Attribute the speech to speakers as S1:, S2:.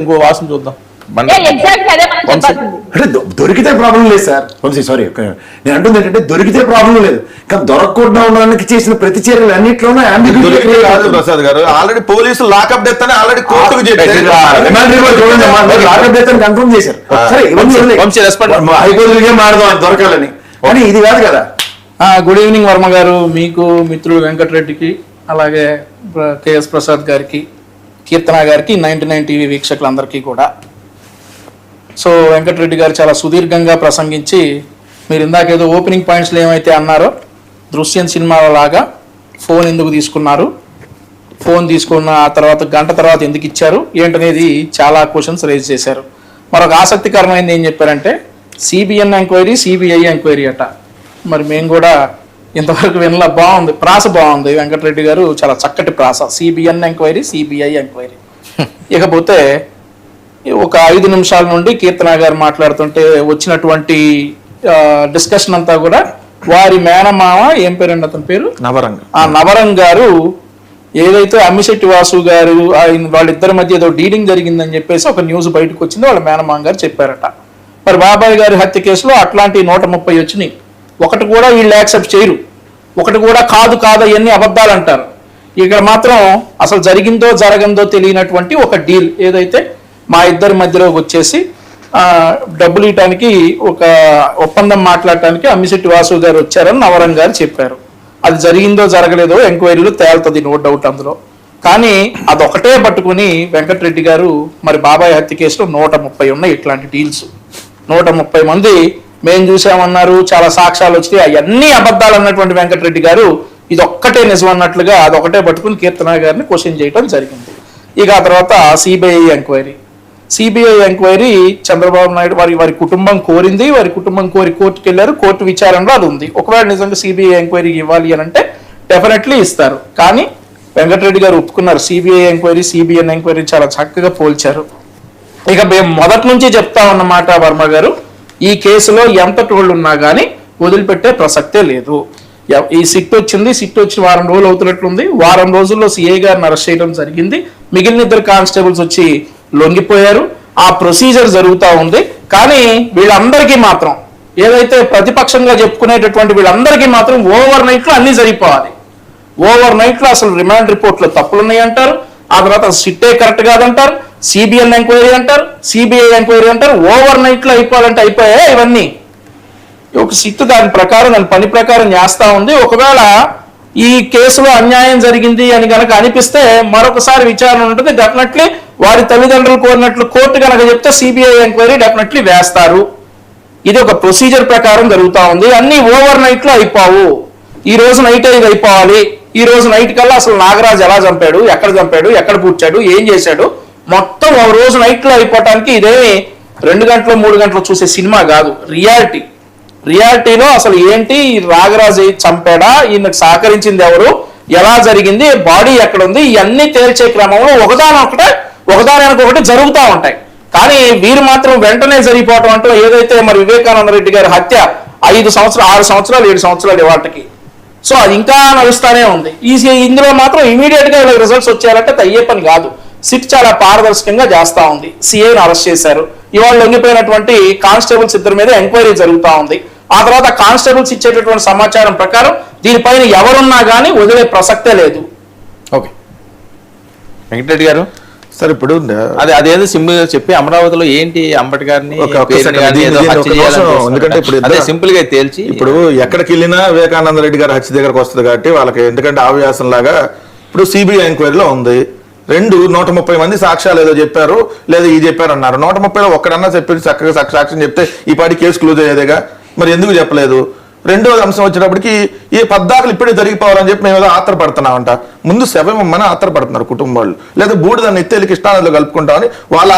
S1: ఇంకో వాసన చూద్దాం.
S2: అంటే దొరికితే ప్రాబ్లం లేదు సార్. సారీ, నేను అంటుంది ఏంటంటే దొరికితే ప్రాబ్లం లేదు, కానీ దొరకకుండా ఉండడానికి చేసిన ప్రతి చర్యలు అన్నింటిలోనూ
S3: కాదు ప్రసాద్ గారు. ఆల్రెడీ పోలీసులు లాకప్ డెత్ అని ఆల్రెడీ కోర్టుకు
S2: లాకప్ డెత్ అని కన్ఫర్మ్ చేశారు. సరే, హైకోర్టులకే మారదాం దొరకాలని, కానీ ఇది కాదు కదా.
S1: గుడ్ ఈవినింగ్ వర్మ గారు, మీకు మిత్రుడు వెంకటరెడ్డికి, అలాగే కేఎస్ ప్రసాద్ గారికి, కీర్తన గారికి, 99 టీవీ వీక్షకులందరికీ కూడా. సో వెంకటరెడ్డి గారు చాలా సుదీర్ఘంగా ప్రసంగించి, మీరు ఇందాకేదో ఓపెనింగ్ పాయింట్స్లో ఏమైతే అన్నారో, దృశ్యం సినిమాల లాగా ఫోన్ ఎందుకు తీసుకున్నారు, ఫోన్ తీసుకున్న ఆ తర్వాత గంట తర్వాత ఎందుకు ఇచ్చారు ఏంటనేది చాలా క్వశ్చన్స్ రేజ్ చేశారు. మరొక ఆసక్తికరమైనది ఏం చెప్పారంటే సిబిఎన్ ఎంక్వైరీ, సిబిఐ ఎంక్వైరీ అట. మరి మేము కూడా ఇంతవరకు వినలా. బాగుంది, ప్రాస బాగుంది. వెంకటరెడ్డి గారు చాలా చక్కటి ప్రాస. CBN enquiry, CBI enquiry. ఇకపోతే ఒక 5 నిమిషాల నుండి కీర్తన గారు మాట్లాడుతుంటే వచ్చినటువంటి డిస్కషన్ అంతా కూడా వారి మేనమామ, ఏం పేరండి అతని పేరు,
S3: నవరంగ్.
S1: ఆ నవరంగ్ గారు ఏదైతే అమ్మిశెట్టి వాసు గారు వాళ్ళిద్దరి మధ్య ఏదో డీలింగ్ జరిగిందని చెప్పేసి ఒక న్యూస్ బయటకు వచ్చింది, వాళ్ళ మేనమామ గారు చెప్పారట. మరి బాబాయ్ గారి హత్య కేసులో అట్లాంటి 130 వచ్చినాయి. ఒకటి కూడా వీళ్ళు యాక్సెప్ట్ చేయరు, ఒకటి కూడా కాదు అవన్నీ అబద్ధాలు అంటారు. ఇక్కడ మాత్రం అసలు జరిగిందో జరగందో తెలియనటువంటి ఒక డీల్ ఏదైతే మా ఇద్దరి మధ్యలోకి వచ్చేసి డబ్బులు ఇవ్వడానికి ఒక ఒప్పందం మాట్లాడటానికి అమ్మిశెట్టి వాసు గారు వచ్చారని నవరంగ్ గారు చెప్పారు. అది జరిగిందో జరగలేదో ఎంక్వైరీలో తేలుతుంది, నో డౌట్ అందులో. కానీ అదొకటే పట్టుకుని వెంకటరెడ్డి గారు మరి బాబాయ్ హత్య కేసులో 130 ఉన్నాయి ఇట్లాంటి డీల్స్. 130 మంది మేము చూసామన్నారు, చాలా సాక్ష్యాలు వచ్చినాయి, అవన్నీ అబద్ధాలు అన్నటువంటి వెంకటరెడ్డి గారు ఇది ఒక్కటే నిజం అన్నట్లుగా అదొకటే పట్టుకుని కీర్తన గారిని క్వశ్చన్ చేయడం జరిగింది. ఇక ఆ తర్వాత CBI enquiry. CBI enquiry Chandrababu Naidu వారి కుటుంబం కోరింది, వారి కుటుంబం కోరి కోర్టుకు వెళ్ళారు, కోర్టు విచారణలో అది ఉంది. ఒకవేళ నిజంగా సిబిఐ ఎంక్వైరీ ఇవ్వాలి అని అంటే డెఫినెట్లీ ఇస్తారు. కానీ వెంకటరెడ్డి గారు ఒప్పుకున్నారు. సిబిఐ ఎంక్వైరీ, సిబిఎన్ ఎంక్వైరీ చాలా చక్కగా పోల్చారు. ఇక మేము మొదటి నుంచి చెప్తా ఉన్నమాట వర్మ గారు, ఈ కేసులో ఎంత టోళ్ళు ఉన్నా కానీ వదిలిపెట్టే ప్రసక్తే లేదు. ఈ సిట్ వచ్చింది, సిట్ వచ్చి వారం రోజులు అవుతున్నట్లుంది. వారం రోజుల్లో సిఐ గారిని అరెస్ట్ చేయడం జరిగింది. మిగిలిన 2 కానిస్టేబుల్స్ వచ్చి లొంగిపోయారు. ఆ ప్రొసీజర్ జరుగుతూ ఉంది. కానీ వీళ్ళందరికీ మాత్రం ఏదైతే ప్రతిపక్షంగా చెప్పుకునేటటువంటి వీళ్ళందరికీ మాత్రం ఓవర్ నైట్లో అన్నీ జరిగిపోవాలి. ఓవర్ నైట్లో అసలు రిమాండ్ రిపోర్ట్లో తప్పులు ఉన్నాయి అంటారు, ఆ తర్వాత సిట్టే కరెక్ట్ కాదంటారు, సిబిఎన్ ఎంక్వైరీ అంటారు, సిబిఐ ఎంక్వైరీ అంటారు. ఓవర్ నైట్లో అయిపోవాలంటే అయిపోయాయి ఇవన్నీ. ఒక సిట్ దాని ప్రకారం, దాని పని ప్రకారం చేస్తూ ఉంది. ఒకవేళ ఈ కేసులో అన్యాయం జరిగింది అని కనుక అనిపిస్తే మరొకసారి విచారణ ఉంటుంది. డెఫినెట్లీ వారి తల్లిదండ్రులు కోరినట్లు కోర్టు కనుక చెప్తే సిబిఐ ఎంక్వైరీ డెఫినెట్లీ వేస్తారు. ఇది ఒక ప్రొసీజర్ ప్రకారం జరుగుతూ ఉంది. అన్ని ఓవర్ నైట్లో అయిపోవు. ఈ రోజు నైట్ ఇది అయిపోవాలి, ఈ రోజు నైట్ కల్లా అసలు నాగరాజు ఎలా చంపాడు, ఎక్కడ పూడ్చాడు, ఏం చేశాడు, మొత్తం ఒక రోజు నైట్లో అయిపోవటానికి ఇదేమి 2 గంటలు 3 గంటలు చూసే సినిమా కాదు. రియాలిటీలో అసలు ఏంటి, నాగరాజు చంపాడా, ఈయనకు సహకరించింది ఎవరు, ఎలా జరిగింది, బాడీ ఎక్కడ ఉంది, ఇవన్నీ తేల్చే క్రమంలో ఒకదానికి జరుగుతూ ఉంటాయి. కానీ వీరు మాత్రం వెంటనే జరిగిపోవటం అంటూ ఏదైతే మరి వివేకానంద రెడ్డి గారి హత్య 5 సంవత్సరాలు 6 సంవత్సరాలు 7 సంవత్సరాలు వాటికి, సో అది ఇంకా నడుస్తూనే ఉంది. ఇందులో మాత్రం ఇమీడియట్ గా వీళ్ళకి రిజల్ట్స్ వచ్చేయాలంటే అయ్యే పని కాదు. సిట్ చాలా పారదర్శకంగా చేస్తా ఉంది. సిఐని అరెస్ట్ చేశారు. ఇవాళ లొంగిపోయినటువంటి కానిస్టేబుల్స్ 2 మీద ఎంక్వైరీ జరుగుతూ ఉంది. ఆ తర్వాత కానిస్టేబుల్స్ ఇచ్చేటటువంటి సమాచారం ప్రకారం దీనిపైన ఎవరున్నా కానీ వదిలే ప్రసక్తే లేదు.
S3: ఓకే వెంకటరెడ్డి గారు, సార్ ఇప్పుడు
S4: అదేదో సింపుల్ గా చెప్పి అమరావతిలో ఏంటి అంబేద్కర్ని
S3: ఎందుకంటే ఇప్పుడు
S4: సింపుల్ గా తేల్చి,
S3: ఇప్పుడు ఎక్కడికి వెళ్ళినా వివేకానంద రెడ్డి గారి హత్య దగ్గరకు వస్తుంది కాబట్టి వాళ్ళకి ఎందుకంటే ఆవ్యాసం లాగా ఇప్పుడు సిబిఐ ఎంక్వైరీలో ఉంది. 130 మంది సాక్ష్యాలు ఏదో చెప్పారు, లేదా ఇది చెప్పారు అన్నారు. 130లో ఒక్కడన్నా చెప్పి చక్కగా సాక్ష్యం చెప్తే ఈ పాటి కేసు క్లోజ్ అయ్యేదేగా, మరి ఎందుకు చెప్పలేదు? రెండోది అంశం వచ్చేటప్పటికి ఈ పద్దాకలు ఇప్పుడే జరిగిపోవాలని చెప్పి మేము ఏదో ఆత్రపడుతున్నామంట. ముందు శవం ఇమ్మని ఆత్రపడుతున్నారు కుటుంబాలు, లేదా బూడిదాన్ని ఎత్తేళ్ళకి ఇష్టాలు కలుపుకుంటామని వాళ్ళు